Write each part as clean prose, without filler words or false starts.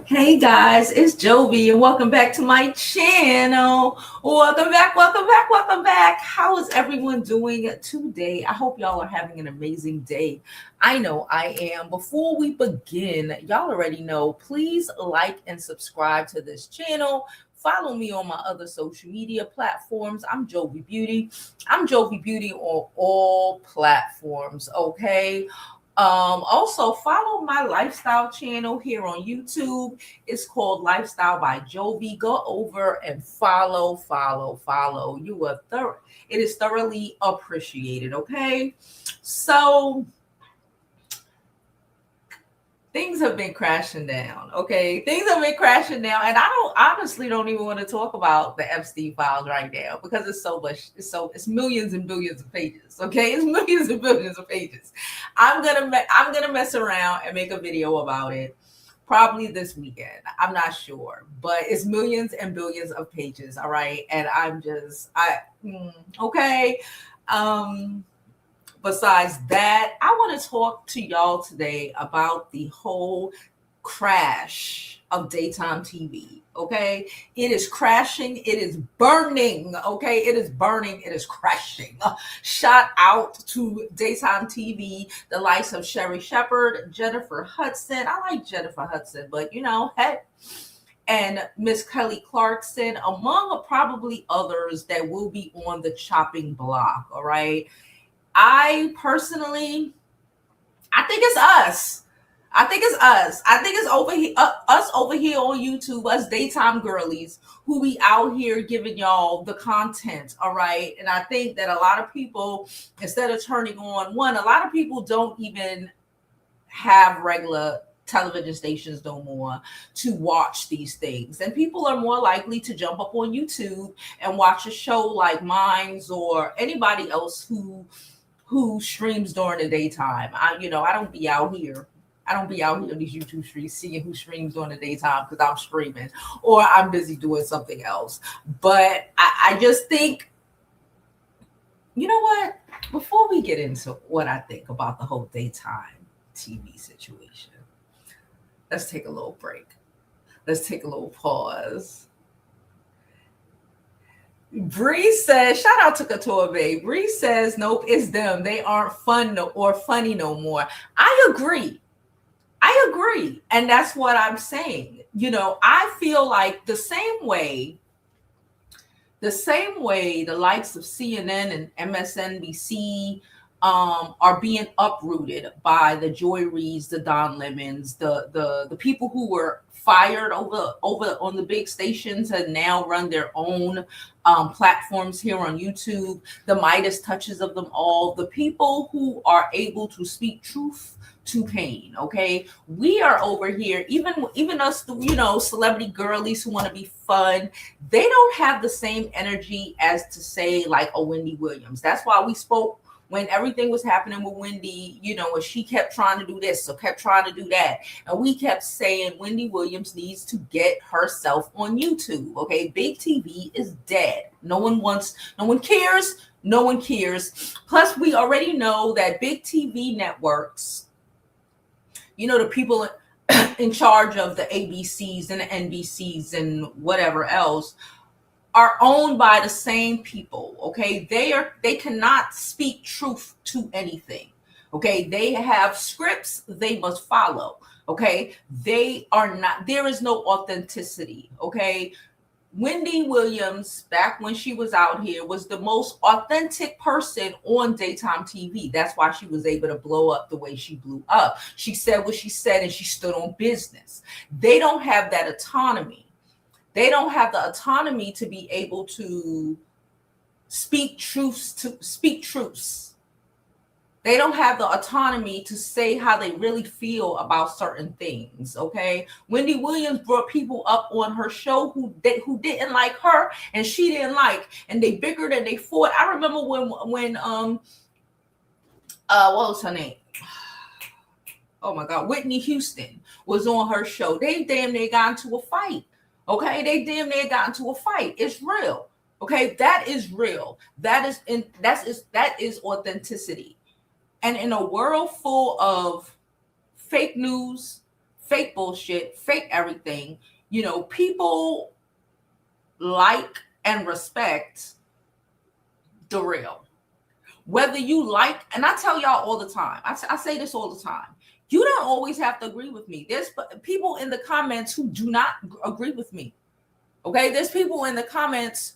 Hey guys, it's Jovi and welcome back to my channel. Welcome back. How is everyone doing today? I hope y'all are having an amazing day. I know I am. Before we begin, y'all already know, please like and subscribe to this channel. Follow me on my other social media platforms. I'm Jovi Beauty. I'm Jovi Beauty on all platforms, okay? Also follow my lifestyle channel here on YouTube. It's called Lifestyle by Jovi. Go over and follow. You are it is thoroughly appreciated. Okay. So things have been crashing down. Okay. Things have been crashing down. And I honestly don't even want to talk about the Epstein files right now because it's so much. It's millions and billions of pages. Okay. It's millions and billions of pages. I'm gonna mess around and make a video about it probably this weekend. I'm not sure, but it's millions and billions of pages. All right. And okay. Besides that, I want to talk to y'all today about the whole crash of daytime TV. Okay, it is crashing, it is burning. Okay, it is burning, it is crashing. Shout out to daytime TV, the likes of Sherri Shepherd, Jennifer Hudson. I like Jennifer Hudson, but hey, and Miss Kelly Clarkson, among probably others that will be on the chopping block. All right. I personally, I think it's us. I think it's us. I think it's us over here on YouTube, us daytime girlies, who we out here giving y'all the content. All right. And I think that a lot of people, instead of turning on a lot of people don't even have regular television stations no more to watch these things. And people are more likely to jump up on YouTube and watch a show like mine's or anybody else who streams during the daytime. I don't be out here. I don't be out here on these YouTube streets seeing who streams during the daytime because I'm streaming or I'm busy doing something else. But I just think, you know what? Before we get into what I think about the whole daytime TV situation, let's take a little break. Let's take a little pause. Bree says, shout out to Couture Bay. Bree says, nope, it's them. They aren't fun or funny no more. I agree. And that's what I'm saying. I feel like the same way the likes of CNN and MSNBC are being uprooted by the Joy Reids, the Don Lemons, the people who were fired over on the big stations and now run their own platforms here on YouTube, the Midas touches of them all, the people who are able to speak truth to pain. Okay, we are over here, even us, celebrity girlies who want to be fun, they don't have the same energy as to say like a Wendy Williams. That's why we spoke when everything was happening with Wendy, and she kept trying to do this, or kept trying to do that. And we kept saying Wendy Williams needs to get herself on YouTube. Okay, big TV is dead. No one cares. Plus, we already know that big TV networks, the people in charge of the ABCs and the NBCs and whatever else, are owned by the same people. Okay, they cannot speak truth to anything. Okay, they have scripts they must follow. Okay, they are not, there is no authenticity. Okay, Wendy Williams, back when she was out here, was the most authentic person on daytime TV. That's why she was able to blow up the way she blew up. She said what she said and she stood on business. They don't have that autonomy. They don't have the autonomy to be able to speak truths. They don't have the autonomy to say how they really feel about certain things. Okay, Wendy Williams brought people up on her show who didn't like her and she didn't like, and they bickered and they fought. I remember when what was her name? Oh my God, Whitney Houston was on her show. They damn near got into a fight. Okay, they damn near got into a fight. It's real. Okay, that is real. That is authenticity. And in a world full of fake news, fake bullshit, fake everything. People like and respect the real. Whether you like, and I tell y'all all the time, I say this all the time, you don't always have to agree with me. There's people in the comments who do not agree with me. Okay, there's people in the comments.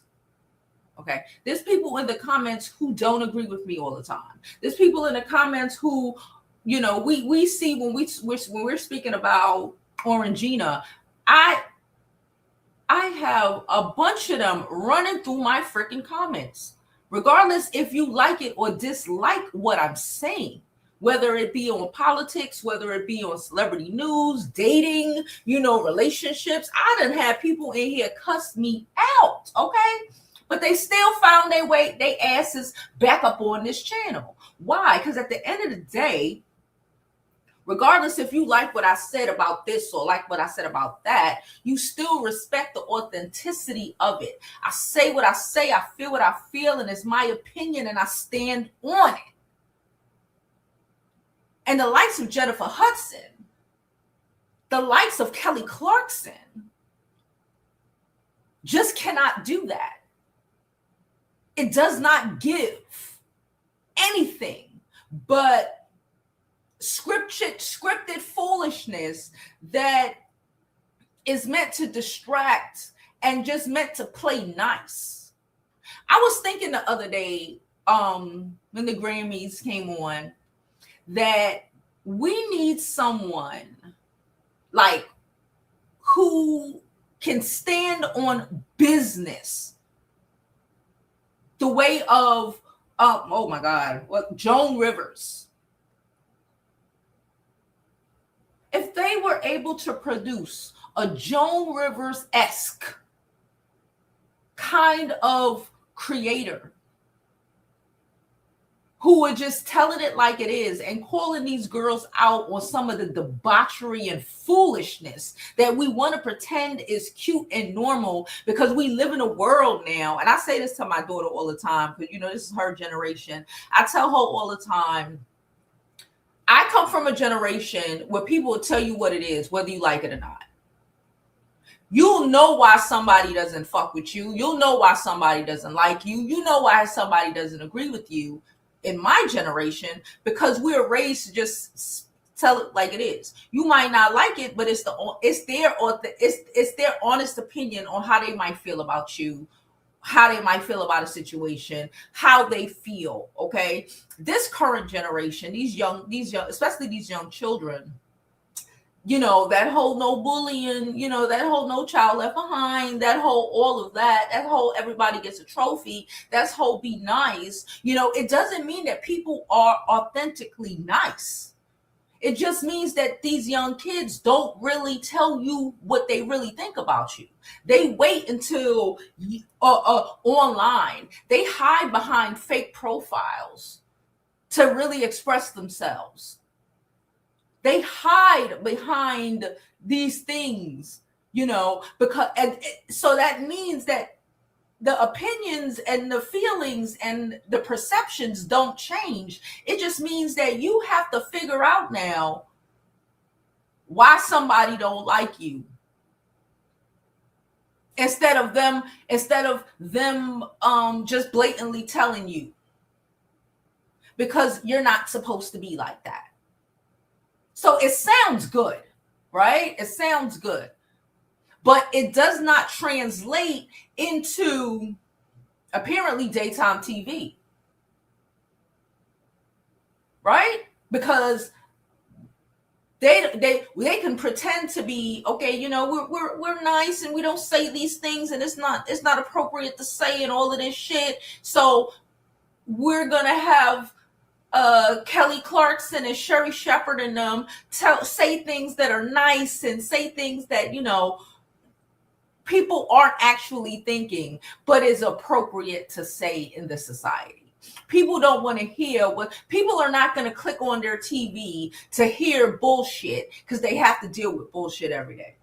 Okay, there's people in the comments who don't agree with me all the time. There's people in the comments who, we see when we're speaking about Orangina. I have a bunch of them running through my freaking comments, regardless if you like it or dislike what I'm saying. Whether it be on politics, whether it be on celebrity news, dating, relationships. I done had people in here cuss me out, okay? But they still found their asses back up on this channel. Why? Because at the end of the day, regardless if you like what I said about this or like what I said about that, you still respect the authenticity of it. I say what I say, I feel what I feel, and it's my opinion, and I stand on it. And the likes of Jennifer Hudson, the likes of Kelly Clarkson, just cannot do that. It does not give anything but scripted foolishness that is meant to distract and just meant to play nice. I was thinking the other day, when the Grammys came on, that we need someone like who can stand on business the way of oh my God, Joan Rivers. If they were able to produce a Joan Rivers-esque kind of creator who would just telling it like it is and calling these girls out on some of the debauchery and foolishness that we want to pretend is cute and normal, because we live in a world now. And I say this to my daughter all the time, because this is her generation. I tell her all the time, I come from a generation where people will tell you what it is, whether you like it or not. You'll know why somebody doesn't fuck with you. You'll know why somebody doesn't like you. You know why somebody doesn't agree with you. In my generation, because we're raised to just tell it like it is. You might not like it, but it's their honest opinion on how they might feel about you, how they might feel about a situation, how they feel. Okay, this current generation, these young, especially these young children, that whole no bullying, that whole no child left behind, that whole all of that whole everybody gets a trophy, that's whole be nice. It doesn't mean that people are authentically nice. It just means that these young kids don't really tell you what they really think about you. They wait until online. They hide behind fake profiles to really express themselves. They hide behind these things, because, and so that means that the opinions and the feelings and the perceptions don't change. It just means that you have to figure out now why somebody don't like you, instead of them just blatantly telling you, because you're not supposed to be like that. So it sounds good, right? It sounds good, but it does not translate into apparently daytime TV, right? Because they can pretend to be okay. We're nice and we don't say these things, and it's not appropriate to say and all of this shit. So we're gonna have Kelly Clarkson and Sherri Shepherd and them say things that are nice and say things that people aren't actually thinking, but is appropriate to say in the society. People don't want to hear people are not going to click on their TV to hear bullshit, because they have to deal with bullshit every day.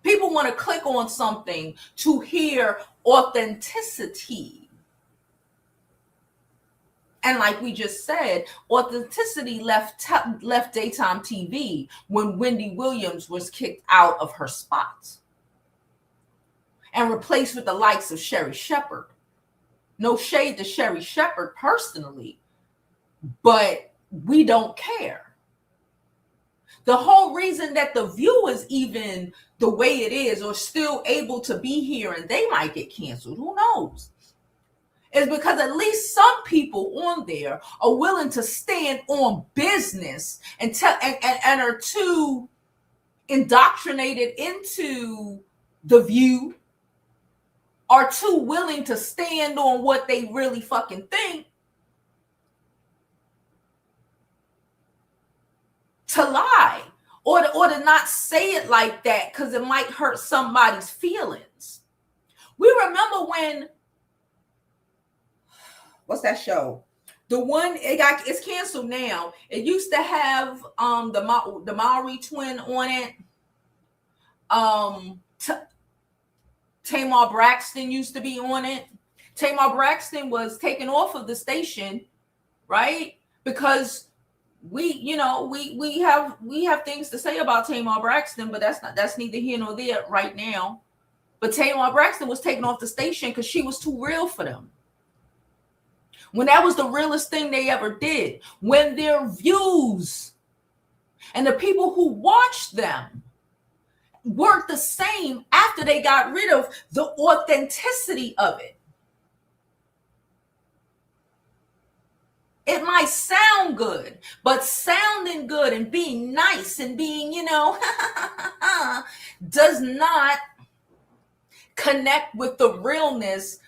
People want to click on something to hear authenticity. And like we just said, authenticity left daytime TV when Wendy Williams was kicked out of her spot and replaced with the likes of Sherri Shepherd. No shade to Sherri Shepherd personally, but we don't care. The whole reason that The View is even the way it is or still able to be here and they might get canceled, who knows, is because at least some people on there are willing to stand on business and are too indoctrinated into The View, are too willing to stand on what they really fucking think to lie or to not say it like that because it might hurt somebody's feelings. We remember when, what's that show? The one it's canceled now. It used to have the Maori twin on it. Tamar Braxton used to be on it. Tamar Braxton was taken off of the station, right? Because we have things to say about Tamar Braxton, but that's neither here nor there right now. But Tamar Braxton was taken off the station because she was too real for them. When that was the realest thing they ever did. When their views and the people who watched them weren't the same after they got rid of the authenticity of it. It might sound good, but sounding good and being nice and being, does not connect with the realness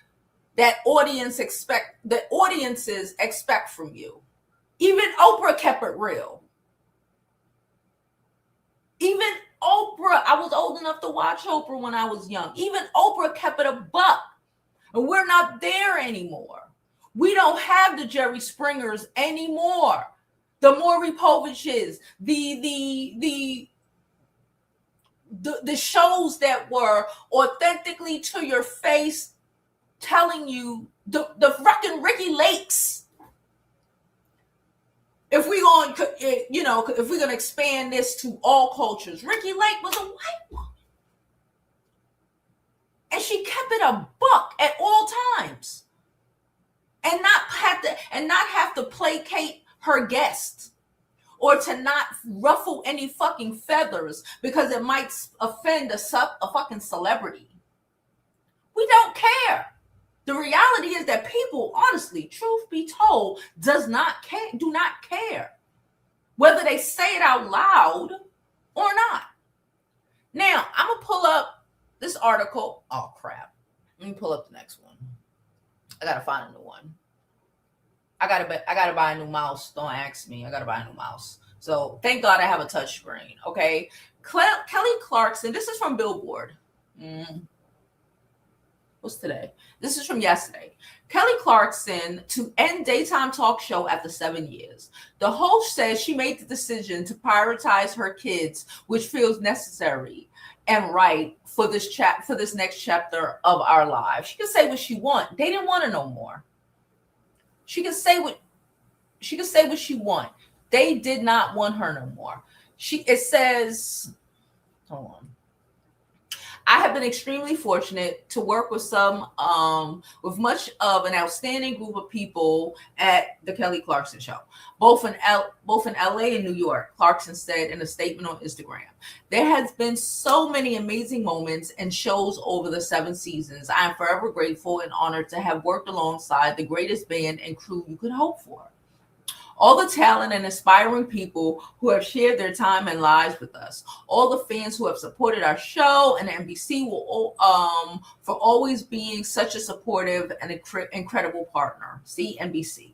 that audiences expect from you. Even Oprah kept it real. Even Oprah, I was old enough to watch Oprah when I was young. Even Oprah kept it a buck. And we're not there anymore. We don't have the Jerry Springers anymore. The Maury Poviches, the shows that were authentically to your face, telling you the fucking Ricky Lakes. If we're going to expand this to all cultures, Ricky Lake was a white woman. And she kept it a buck at all times. And not have to placate her guests or to not ruffle any fucking feathers because it might offend a fucking celebrity. We don't care. The reality is that people, honestly, truth be told, do not care whether they say it out loud or not. Now, I'm going to pull up this article. Oh, crap. Let me pull up the next one. I got to find a new one. I gotta buy a new mouse. Don't ask me. I gotta buy a new mouse. So thank God I have a touch screen. Okay. Kelly Clarkson. This is from Billboard. What's today? This is from yesterday. Kelly Clarkson to end daytime talk show after 7 years. The host says she made the decision to prioritize her kids, which feels necessary and right for this next chapter of our lives. She can say what she wants. They didn't want her no more. She can say what she want. They did not want her no more. It says, hold on. I have been extremely fortunate to work with with much of an outstanding group of people at the Kelly Clarkson Show, both in LA and New York, Clarkson said in a statement on Instagram. There has been so many amazing moments and shows over the 7 seasons. I am forever grateful and honored to have worked alongside the greatest band and crew you could hope for. All the talent and inspiring people who have shared their time and lives with us. All the fans who have supported our show, and NBC for always being such a supportive and incredible partner. See, NBC.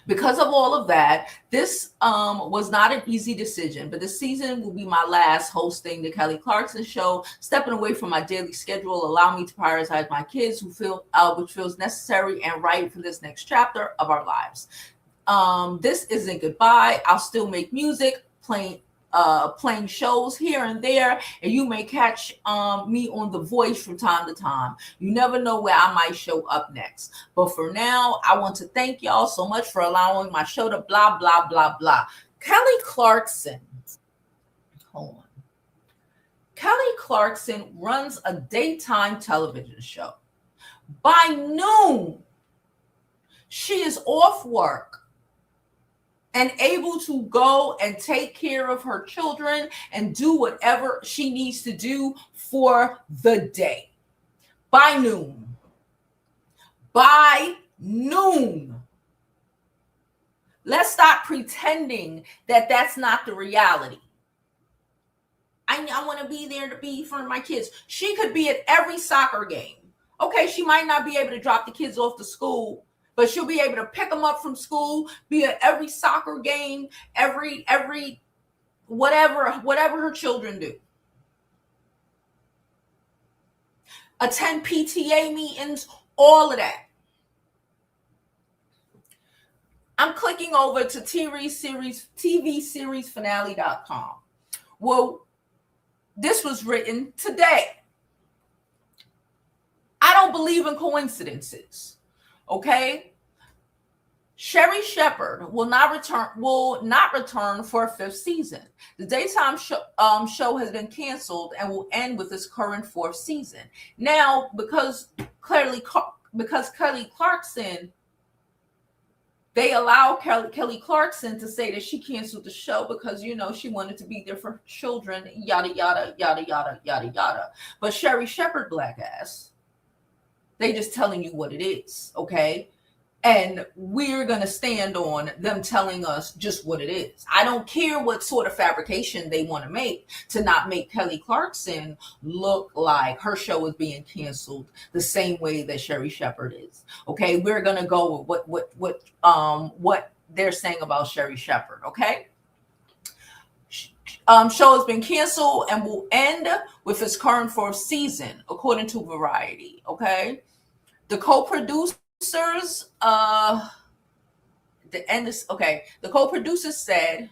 Because of all of that, this was not an easy decision, but this season will be my last hosting the Kelly Clarkson Show. Stepping away from my daily schedule allow me to prioritize my kids, which feels necessary and right for this next chapter of our lives. This isn't goodbye. I'll still make music, playing playing shows here and there, and you may catch me on The Voice from time to time. You never know where I might show up next. But for now, I want to thank y'all so much for allowing my show to blah, blah, blah, blah. Kelly Clarkson. Hold on. Kelly Clarkson runs a daytime television show. By noon, she is off work and able to go and take care of her children and do whatever she needs to do for the day. By noon. By noon. Let's stop pretending that that's not the reality. I want to be there to be for my kids. She could be at every soccer game. Okay, she might not be able to drop the kids off to school, but she'll be able to pick them up from school, be at every soccer game, every whatever her children do. Attend PTA meetings, all of that. I'm clicking over to tvseriesfinale.com. Well, this was written today. I don't believe in coincidences. Okay? Sherri Shepherd will not return for a fifth season. The daytime show has been canceled and will end with its current fourth season. Now, because Kelly Clarkson, they allow Kelly Clarkson to say that she canceled the show because, she wanted to be there for children, yada, yada, yada, yada, yada, yada. But Sherri Shepherd, black ass, they just telling you what it is, okay? And we're going to stand on them telling us just what it is. I don't care what sort of fabrication they want to make to not make Kelly Clarkson look like her show is being canceled the same way that Sherri Shepherd is. Okay, we're going to go with what they're saying about Sherri Shepherd, okay? Show has been canceled and will end with its current fourth season, according to Variety, okay? The co-producers, the co-producers said,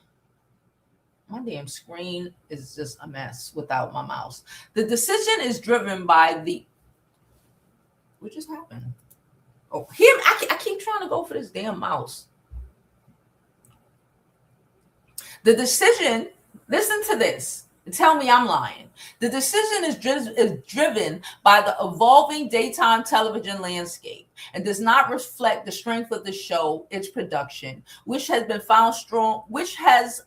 my damn screen is just a mess without my mouse. The decision is driven by what just happened? Oh, here, I keep trying to go for this damn mouse. The decision, listen to this. Tell me I'm lying. The decision is driven by the evolving daytime television landscape and does not reflect the strength of the show, its production, which has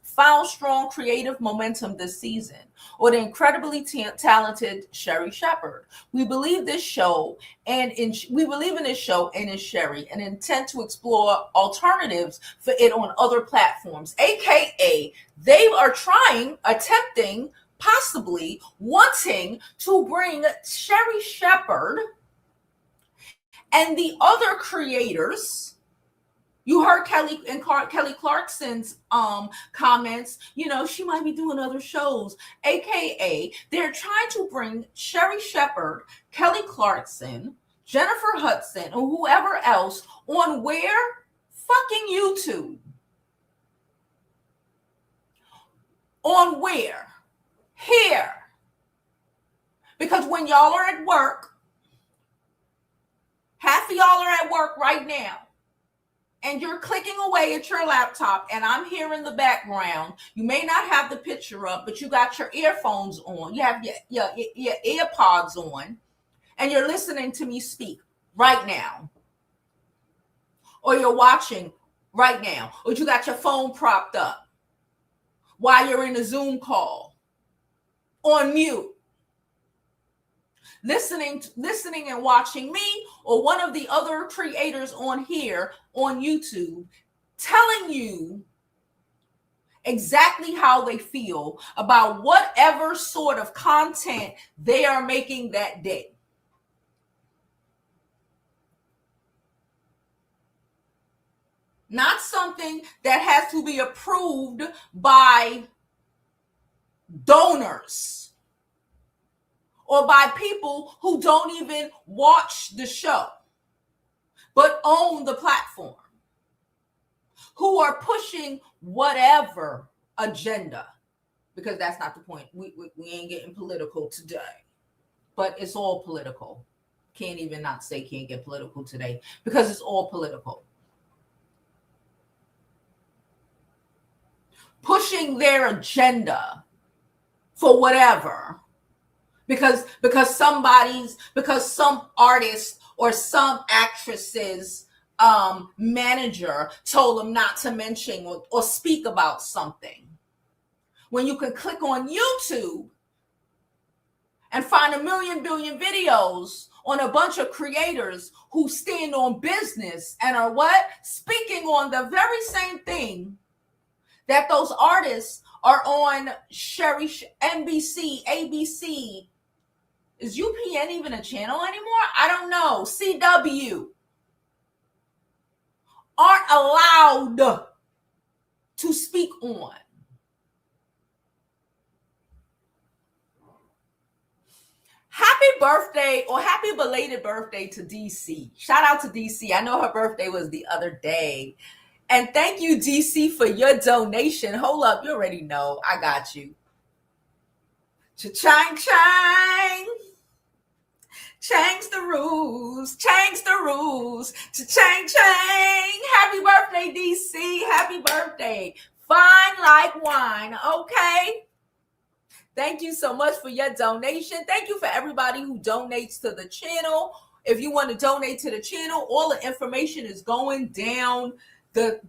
found strong creative momentum this season, or the incredibly talented Sherri Shepherd. We believe in this show and in Sherri, and intend to explore alternatives for it on other platforms, aka they are attempting, possibly wanting to bring Sherri Shepherd and the other creators. You heard Kelly Clarkson's comments. She might be doing other shows, aka they're trying to bring Sherri Shepherd, Kelly Clarkson, Jennifer Hudson, or whoever else on where? Fucking YouTube. On where? Here. Because when y'all are at work, half of y'all are at work right now, and you're clicking away at your laptop, and I'm here in the background. You may not have the picture up, but you got your earphones on. You have your earpods on, and you're listening to me speak right now. Or you're watching right now. Or you got your phone propped up while you're in a Zoom call on mute, listening and watching me or one of the other creators on here on YouTube telling you exactly how they feel about whatever sort of content they are making that day. Not something that has to be approved by donors or by people who don't even watch the show, but own the platform, who are pushing whatever agenda because that's not the point. We ain't getting political today, but it's all political. Can't even not say can't get political today because it's all political. Pushing their agenda for whatever. Because some artist or some actress's manager told them not to mention or speak about something. When you can click on YouTube and find a million billion videos on a bunch of creators who stand on business and are what? Speaking on the very same thing that those artists are on Sherri, NBC, ABC. Is UPN even a channel anymore? I don't know. CW aren't allowed to speak on. Happy birthday or happy belated birthday to DC. Shout out to DC. I know her birthday was the other day. And thank you, DC, for your donation. Hold up. You already know. I got you. Cha-chang, chang. Change the rules. Change the rules. Cha-chang, chang. Happy birthday, DC. Happy birthday. Fine like wine. Okay. Thank you so much for your donation. Thank you for everybody who donates to the channel. If you want to donate to the channel, all the information is going down the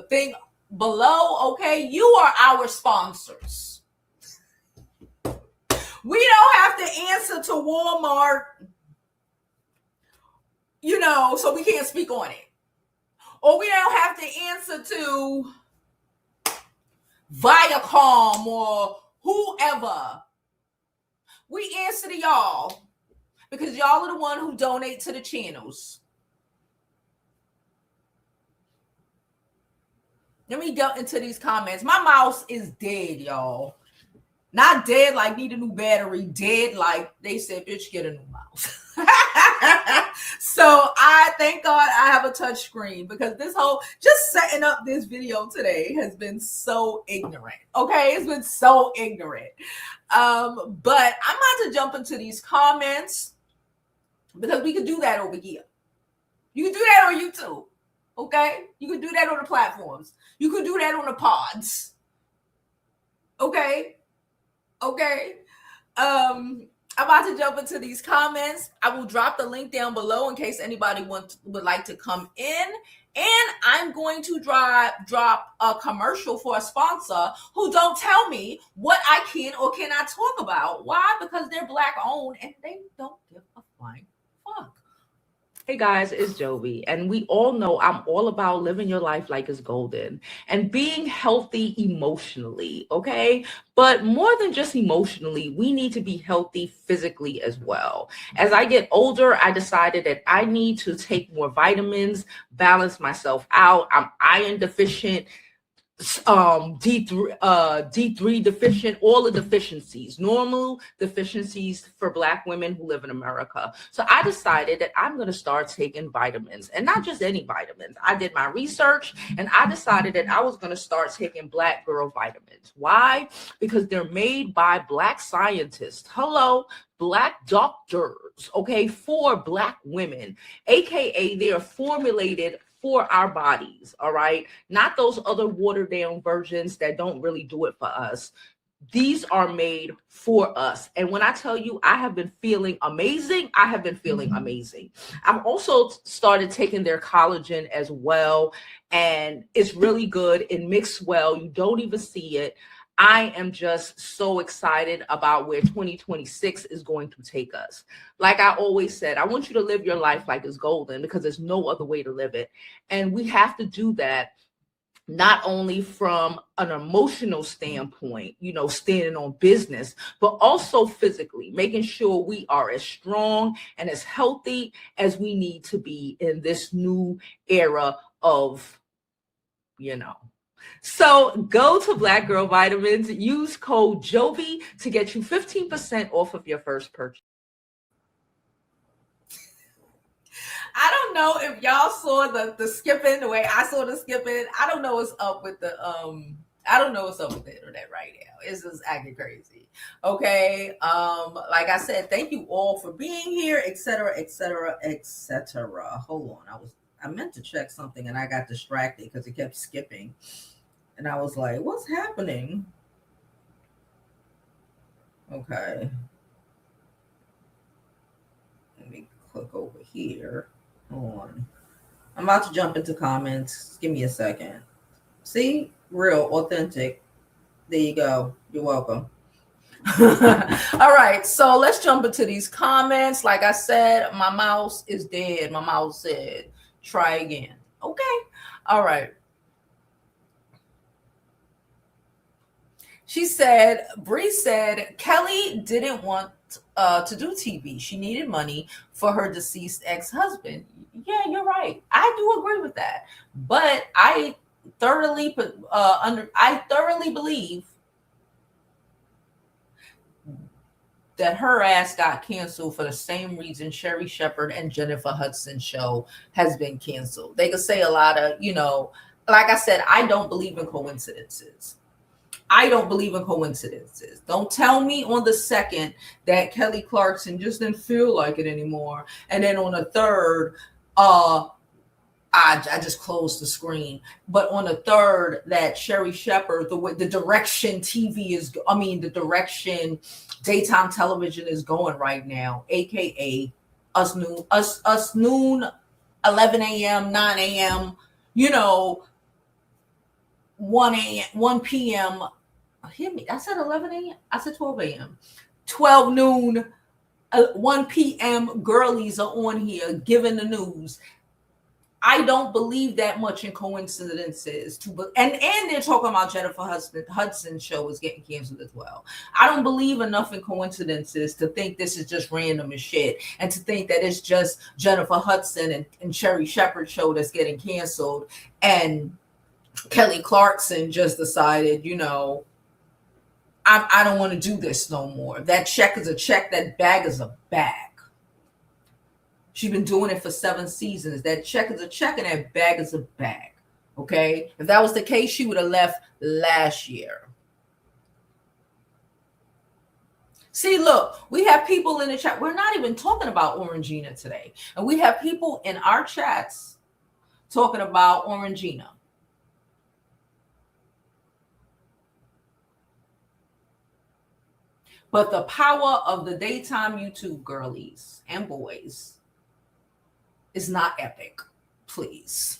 thing below. Okay, you are our sponsors. We don't have to answer to Walmart, so we can't speak on it. Or we don't have to answer to Viacom or whoever. We answer to y'all because y'all are the one who donate to the channels. Let me go into these comments. My mouse is dead, y'all. Not dead like need a new battery. Dead like they said, bitch, get a new mouse. So I thank God I have a touch screen because just setting up this video today has been so ignorant. Okay, it's been so ignorant. But I'm about to jump into these comments because we could do that over here. You can do that on YouTube. Okay, you can do that on the platforms. You can do that on the pods. Okay. I'm about to jump into these comments. I will drop the link down below in case anybody would like to come in. And I'm going to drop a commercial for a sponsor who don't tell me what I can or cannot talk about. Why? Because they're Black owned and they don't give a flying fuck. Hey guys, it's Jovi, and we all know I'm all about living your life like it's golden and being healthy emotionally, okay? But more than just emotionally, we need to be healthy physically as well. As I get older, I decided that I need to take more vitamins, balance myself out. I'm iron deficient, D3 deficient, all the deficiencies, normal deficiencies for Black women who live in America. So I decided that I'm going to start taking vitamins, and not just any vitamins. I did my research and I decided that I was going to start taking Black girl vitamins. Why? Because they're made by Black scientists. Hello, Black doctors, okay, for Black women, aka they are formulated for our bodies, all right? Not those other watered down versions that don't really do it for us. These are made for us. And when I tell you I have been feeling amazing, I have been feeling amazing. I've also started taking their collagen as well, and it's really good. It mixes well. You don't even see it. I am just so excited about where 2026 is going to take us. Like I always said, I want you to live your life like it's golden because there's no other way to live it. And we have to do that not only from an emotional standpoint, standing on business, but also physically, making sure we are as strong and as healthy as we need to be in this new era of, So go to Black Girl Vitamins, use code Jovi to get you 15% off of your first purchase. I don't know if y'all saw the skipping the way I saw the skipping. I don't know what's up with the I don't know what's up with the internet right now. It's just acting crazy. Okay. Like I said, thank you all for being here, etc., etc., etc. Hold on. I meant to check something and I got distracted because it kept skipping. And I was like, what's happening? Okay. Let me click over here. Hold on. I'm about to jump into comments. Give me a second. See? Real, authentic. There you go. You're welcome. All right. So let's jump into these comments. Like I said, my mouse is dead. My mouse said, try again. Okay. All right. She said, Bree said, Kelly didn't want to do TV. She needed money for her deceased ex-husband. Yeah, you're right. I do agree with that. But I thoroughly believe that her ass got canceled for the same reason Sherri Shepherd and Jennifer Hudson show has been canceled. They could say a lot of, like I said, I don't believe in coincidences. Don't tell me on the second that Kelly Clarkson just didn't feel like it anymore. And then on the third, I just closed the screen. But on the third, that Sherri Shepherd, the direction the direction daytime television is going right now, aka us noon, 11 a.m., 9 a.m., 1 p.m. Hear me. I said 11 a.m. I said 12 a.m. 12 noon, 1 p.m. girlies are on here giving the news. I don't believe that much in coincidences. And they're talking about Jennifer Hudson's show is getting canceled as well. I don't believe enough in coincidences to think this is just random as shit, and to think that it's just Jennifer Hudson and Sherri Shepherd show that's getting canceled, and Kelly Clarkson just decided, I don't want to do this no more. That check is a check. That bag is a bag. She's been doing it for 7 seasons. That check is a check and that bag is a bag. Okay? If that was the case, she would have left last year. See, look, we have people in the chat. We're not even talking about Orangina today. And we have people in our chats talking about Orangina. But the power of the daytime YouTube girlies and boys is not epic, please.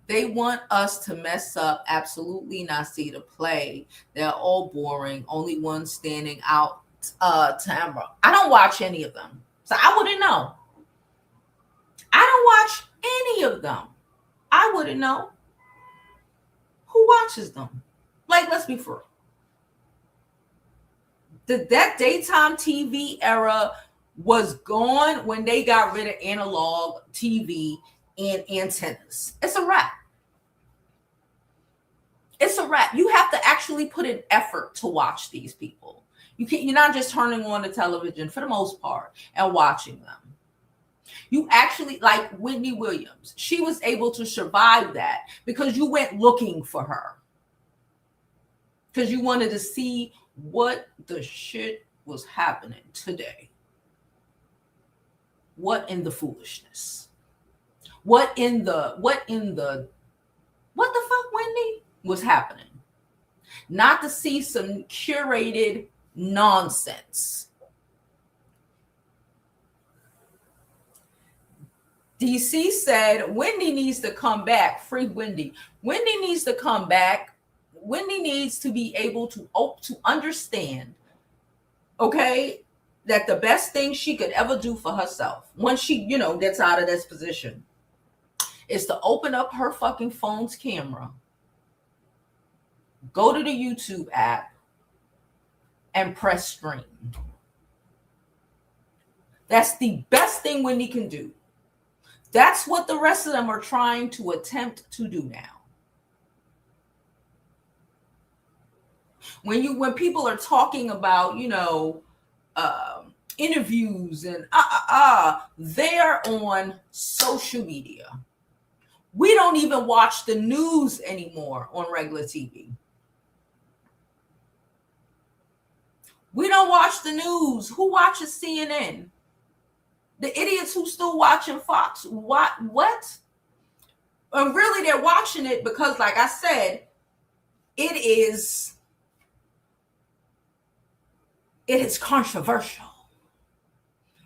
They want us to mess up. Absolutely not. See the play. They're all boring. Only one standing out, Tamra. I don't watch any of them, so I wouldn't know. I don't watch any of them. I wouldn't know. Who watches them? Like, let's be for real. That daytime TV era was gone when they got rid of analog TV and antennas. It's a wrap. It's a wrap. You have to actually put in effort to watch these people. You're not just turning on the television for the most part and watching them. You actually, like Whitney Williams, she was able to survive that because you went looking for her. Because you wanted to see what the shit was happening today. What in the foolishness? What the fuck, Wendy, was happening? Not to see some curated nonsense. DC said Wendy needs to come back. Free Wendy. Wendy needs to come back. Wendy needs to be able to understand, okay, that the best thing she could ever do for herself once she, gets out of this position is to open up her fucking phone's camera, go to the YouTube app, and press stream. That's the best thing Wendy can do. That's what the rest of them are trying to attempt to do now. When people are talking about, interviews and they're on social media. We don't even watch the news anymore on regular TV. We don't watch the news. Who watches CNN? The idiots who still watching Fox. What? And really, they're watching it because, like I said, it is controversial.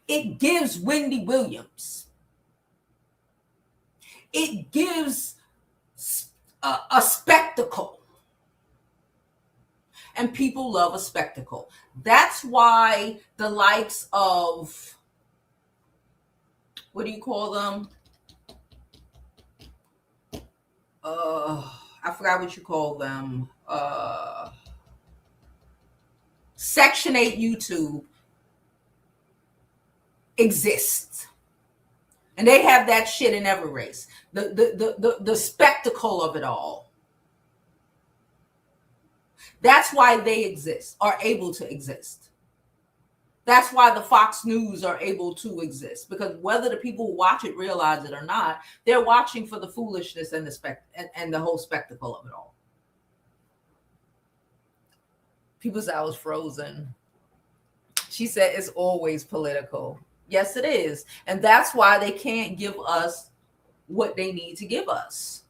It gives Wendy Williams. It gives a spectacle. And people love a spectacle. That's why the likes of, what do you call them? I forgot what you call them. Section 8 YouTube exists. And they have that shit in every race. The spectacle of it all. That's why they exist, are able to exist. That's why the Fox News are able to exist. Because whether the people who watch it realize it or not, they're watching for the foolishness and the whole spectacle of it all. People say I was frozen. She said it's always political. Yes, it is. And that's why they can't give us what they need to give us.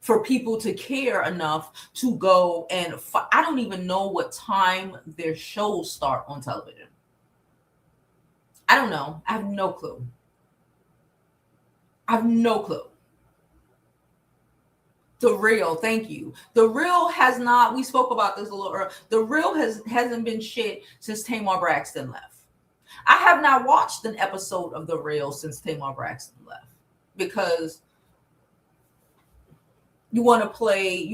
For people to care enough to go and I don't even know what time their shows start on television. I don't know. I have no clue. The Real, thank you. The Real has not, we spoke about this a little earlier. The Real hasn't been shit since Tamar Braxton left. I have not watched an episode of The Real since Tamar Braxton left because you want to play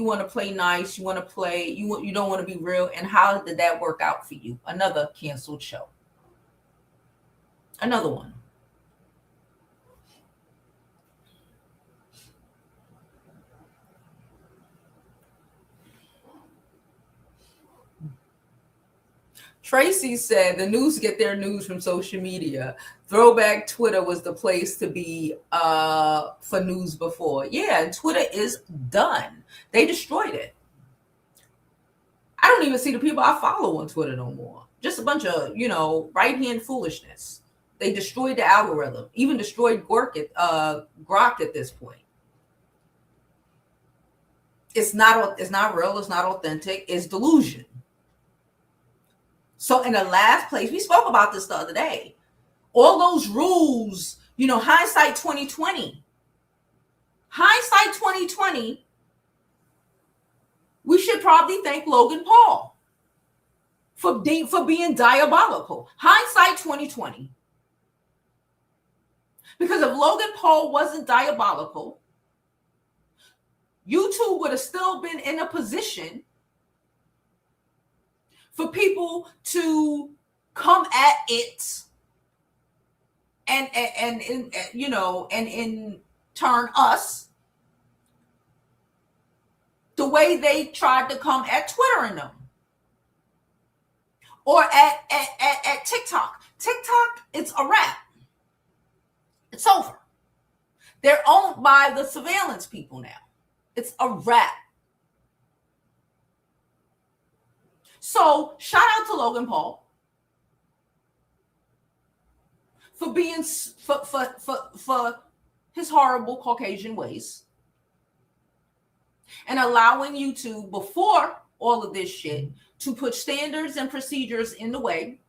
nice, you don't want to be real. And how did that work out for you? Another canceled show. Another one. Tracy said the news get their news from social media. Throwback Twitter was the place to be for news before. Yeah, and Twitter is done. They destroyed it. I don't even see the people I follow on Twitter no more. Just a bunch of, right-hand foolishness. They destroyed the algorithm. Even destroyed Grok at this point. It's not real. It's not authentic. It's delusion. So in the last place, we spoke about this the other day. All those rules, hindsight 2020. Hindsight 2020. We should probably thank Logan Paul for being diabolical. Hindsight 2020. Because if Logan Paul wasn't diabolical, YouTube would have still been in a position for people to come at it and in turn us the way they tried to come at Twitter and them or at TikTok. TikTok, it's a wrap. It's over. They're owned by the surveillance people now. It's a wrap. So shout out to Logan Paul for being for his horrible Caucasian ways and allowing YouTube before all of this shit to put standards and procedures in the way.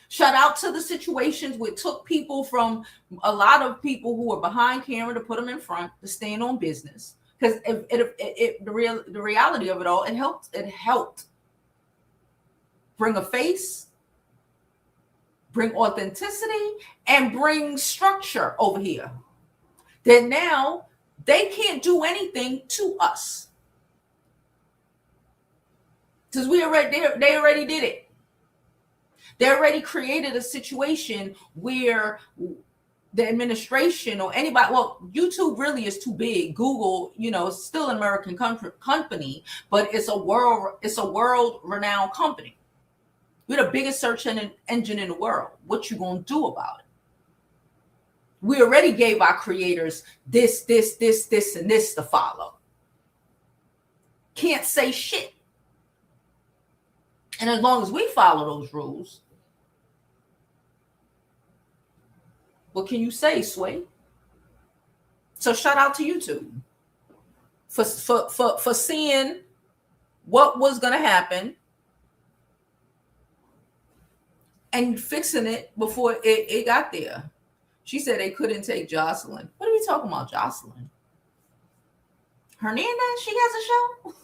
Shout out to the situations where it took people from a lot of people who were behind camera to put them in front to stand on business. Because the reality of it all, it helped bring a face, bring authenticity, and bring structure over here. That now they can't do anything to us. Because they already did it. They already created a situation where the administration or anybody, YouTube really is too big. Google, it's still an American company, but it's a world renowned company. We're the biggest search engine in the world. What you gonna do about it? We already gave our creators this, and this to follow. Can't say shit. And as long as we follow those rules, what can you say, Sway? So shout out to YouTube for seeing what was going to happen and fixing it before it got there. She said they couldn't take Jocelyn. What are we talking about, Jocelyn? Hernandez? She has a show?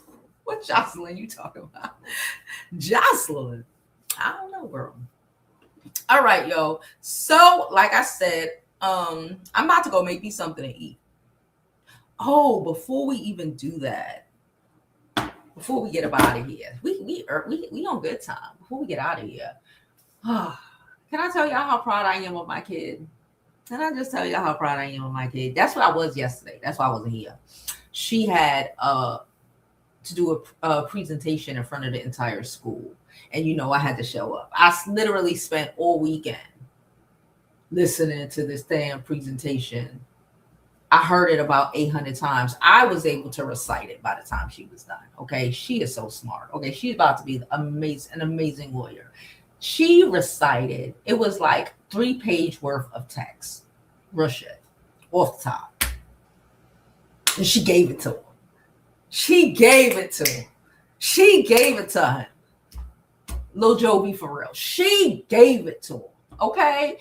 What Jocelyn you talking about? Jocelyn. I don't know, girl. All right, yo. So, like I said, I'm about to go make me something to eat. Oh, before we even do that, before we get up out of here, we on good time. Before we get out of here, can I tell y'all how proud I am of my kid? Can I just tell y'all how proud I am of my kid? That's what I was yesterday. That's why I wasn't here. She had to do a presentation in front of the entire school, and I had to show up. I literally spent all weekend listening to this damn presentation. I heard it about 800 times. I was able to recite it by the time she was done. Okay. She is so smart. Okay. She's about to be an amazing lawyer. She recited, it was like 3-page worth of text. Russia off the top. And she gave it to him. She gave it to him. She gave it to him. Lil Jovi for real. She gave it to him. Okay.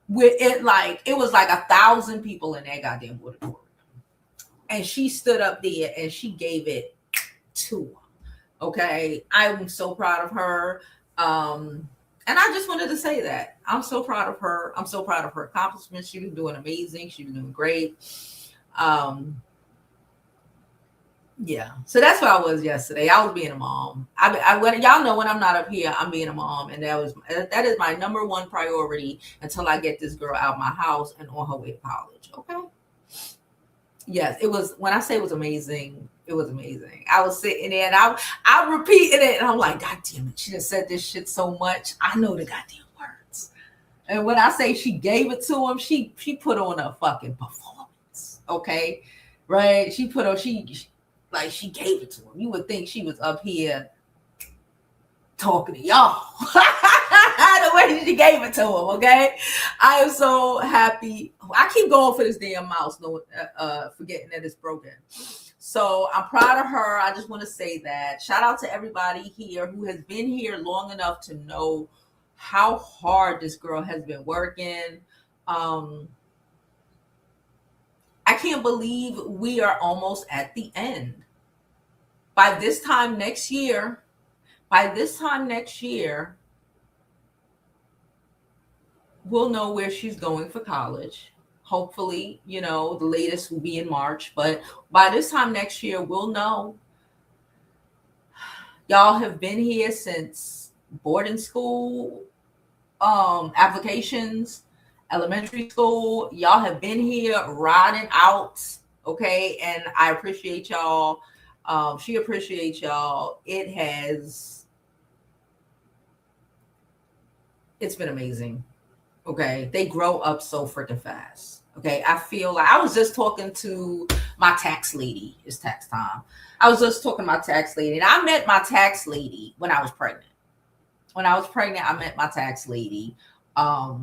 With it, it was like 1,000 people in that goddamn auditorium, and she stood up there and she gave it to him. Okay, I'm so proud of her, and I just wanted to say that I'm so proud of her. I'm so proud of her accomplishments. She was doing amazing. She was doing great. Yeah, so that's what I was yesterday. I was being a mom. When y'all know when I'm not up here, I'm being a mom, and that is my number one priority until I get this girl out of my house and on her way to college. Okay. Yes, it was. When I say it was amazing, it was amazing. I was sitting there and I repeated it, and I'm like, God damn it, she just said this shit so much. I know the goddamn words. And when I say she gave it to him, she put on a fucking performance. Okay, right? She put on she gave it to him. You would think she was up here talking to y'all. The way she gave it to him, okay? I am so happy. I keep going for this damn mouse, forgetting that it's broken. So I'm proud of her. I just want to say that. Shout out to everybody here who has been here long enough to know how hard this girl has been working. I can't believe we are almost at the end. By this time next year, we'll know where she's going for college. Hopefully, the latest will be in March. But by this time next year, we'll know. Y'all have been here since boarding school, applications, elementary school. Y'all have been here riding out, okay? And I appreciate y'all. She appreciates y'all. It's been amazing. Okay, they grow up so freaking fast. Okay, I feel like I was just talking to my tax lady. It's tax time. I was just talking to my tax lady, and I met my tax lady when I was pregnant. When I was pregnant, I met my tax lady. I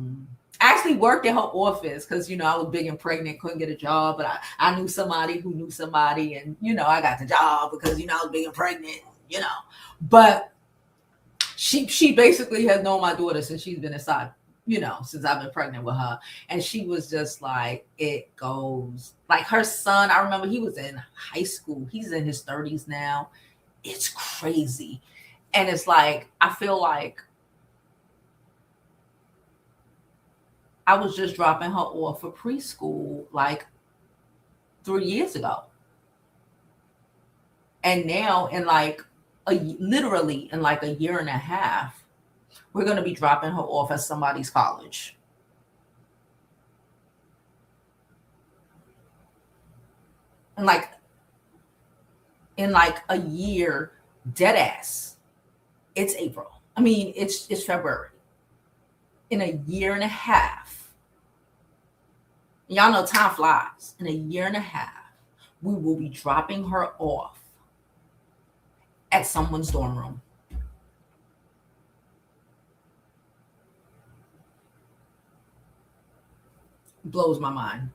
actually worked in her office because, I was big and pregnant, couldn't get a job, but I knew somebody who knew somebody, and, I got the job because, I was big and pregnant, But she basically has known my daughter since she's been inside, since I've been pregnant with her. And she was just like, it goes. Like her son, I remember he was in high school. He's in his 30s now. It's crazy. And it's like, I feel like I was just dropping her off for preschool like 3 years ago. And now literally in like a year and a half, we're going to be dropping her off at somebody's college. And in like a year, dead ass. It's April. I mean, it's February. In a year and a half, y'all know time flies. In a year and a half, we will be dropping her off at someone's dorm room. Blows my mind.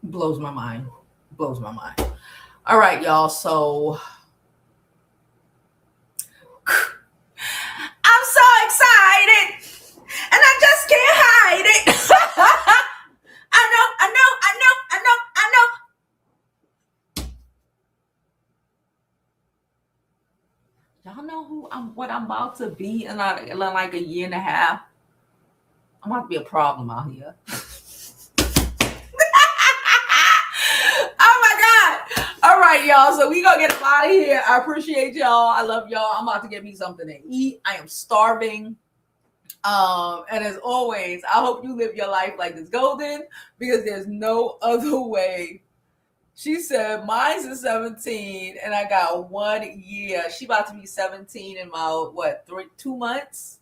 Blows my mind. Blows my mind. All right, y'all. So I'm so excited, and I just can't hide it. I know. Y'all know what I'm about to be in like a year and a half. I'm about to be a problem out here. Oh my God. All right, y'all. So we gonna get out of here. I appreciate y'all. I love y'all. I'm about to get me something to eat. I am starving. And as always, I hope you live your life like it's golden, because there's no other way. She said, mine's is 17 and I got 1 year. She about to be 17 in my, 2 months?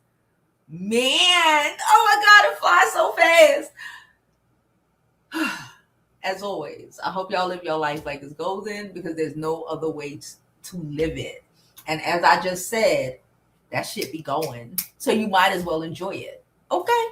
Man, oh my God, it flies so fast. As always, I hope y'all live your life like it's golden, because there's no other way to live it. And as I just said, that shit be going. So you might as well enjoy it. Okay?